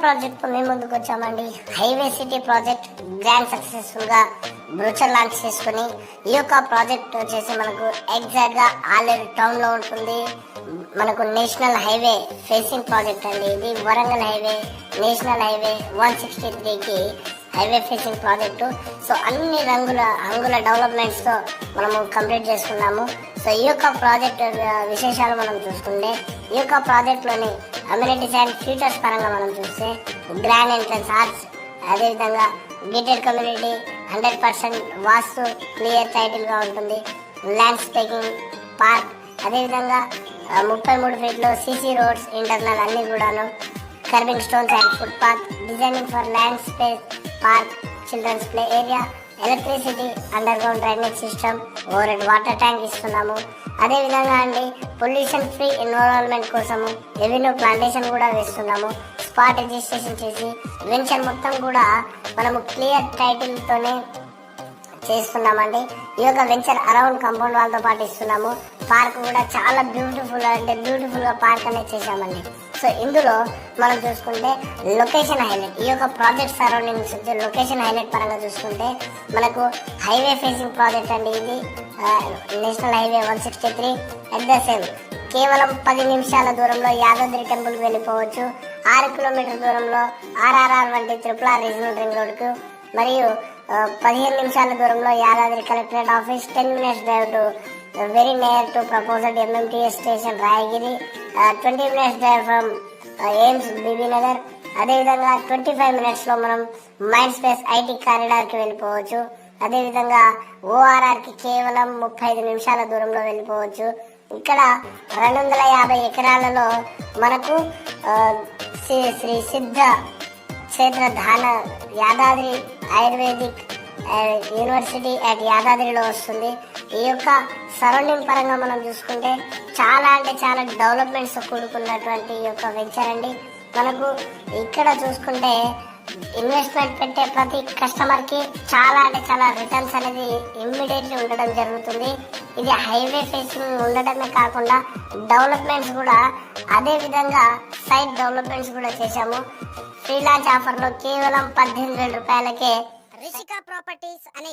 Project మేము ముందుకు వచ్చామండి. Highway city project grand successful గా బ్రోచర్ లాంచ్ చేసుకుని ఈ యొక్క ప్రాజెక్ట్ వచ్చేసి మనకు ఎగ్జాక్ట్ గా ఆలేరు టౌన్ లో ఉంటుంది. మనకు నేషనల్ హైవే ఫేసింగ్ ప్రాజెక్ట్ అండి. ఇది వరంగల్ హైవే, నేషనల్ హైవే 163కి హైవే ఫేసింగ్ ప్రాజెక్టు. సో అన్ని అంగుల డెవలప్మెంట్స్ తో మనము కంప్లీట్ చేసుకున్నాము. సో ఈ యొక్క ప్రాజెక్ట్ విశేషాలు మనం చూసుకుంటే, ఈ యొక్క ప్రాజెక్ట్ లోని అమ్యూనిటీస్ అండ్ ఫీచర్స్ పరంగా మనం చూస్తే గ్రాండ్ ఎంట్రన్స్ ఆర్చ్, అదేవిధంగా గేటెడ్ కమ్యూనిటీ, 100% వాస్తు క్లియర్ టైటిల్ గా ఉంటుంది. ల్యాండ్స్కేపింగ్ పార్క్, అదేవిధంగా 33 ఫీట్లు సీసీ రోడ్స్ ఇంటర్నల్ అన్ని కూడాను. Kerbing stones and footpath, designing for land space park, children's play area, electricity, underground drainage system, overhead water tank ఇస్తున్నాము. అదేవిధంగా అండి pollution free environment కోసము రెవెన్యూ ప్లాంటేషన్ కూడా వేస్తున్నాము. స్పాట్ రిజిస్ట్రేషన్ చేసి venture మొత్తం కూడా మనము క్లియర్ టైటిల్ తోనే చేస్తున్నామండి. ఈ యొక్క వెంచర్ అరౌండ్ కాంపౌండ్ వాళ్ళతో పాటు ఇస్తున్నాము. పార్క్ కూడా చాలా బ్యూటిఫుల్ గా పార్క్ అనేది చేశామండి. సో ఇందులో మనం చూసుకుంటే లొకేషన్ హైలైట్, ఈ యొక్క ప్రాజెక్ట్ సరౌండింగ్స్ లొకేషన్ హైలైట్ పరంగా చూసుకుంటే మనకు హైవే ఫేసింగ్ ప్రాజెక్ట్ అండి. ఇది national highway 163 at the same కేవలం 10 నిమిషాల దూరంలో యాదాద్రి టెంపుల్ కి వెళ్ళిపోవచ్చు. 6 కిలోమీటర్ దూరంలో ఆర్ఆర్ఆర్ వంటి RRR రీజనల్ రింగ్ రోడ్ కు, మరియు 15 నిమిషాల దూరంలో Yadadri collectorate office, 10 minutes drive to very near to proposed MMTS station Rayagiri, 20 minutes drive from AIIMS Bibinagar. అదేవిధంగా 25 minutes లో మనం మైండ్ స్పేస్ ఐటీ కారిడార్ కి వెళ్ళిపోవచ్చు. అదేవిధంగా ORR కి కేవలం 35 నిమిషాల దూరంలో వెళ్ళిపోవచ్చు. ఇక్కడ 250 ఎకరాలలో మనకు శ్రీ సిద్ధ క్షేత్ర ధాన యాదాద్రి ఆయుర్వేదిక్ యూనివర్సిటీ అట్ యాదాద్రిలో వస్తుంది. ఈ యొక్క సరౌండింగ్ పరంగా మనం చూసుకుంటే చాలా అంటే చాలా డెవలప్మెంట్స్ కూడుకున్నటువంటి ఈ యొక్క వెంచర్ అండి. మనకు ఇక్కడ చూసుకుంటే ఇన్వెస్ట్మెంట్ పెట్టే ప్రతి కస్టమర్ కి చాలా అంటే చాలా రిటర్న్స్ అనేది ఇమ్మీడియట్లీ ఉండడం జరుగుతుంది. ఇది హైవే ఫేసింగ్ ఉండడమే కాకుండా డెవలప్మెంట్స్ కూడా అదే విధంగా సైట్ డెవలప్మెంట్స్ కూడా చేశాము. ఫ్రీ లాంచ్ ఆఫర్ లో కేవలం 18,000 రూపాయలకే రిషికా ప్రాపర్టీస్ అనే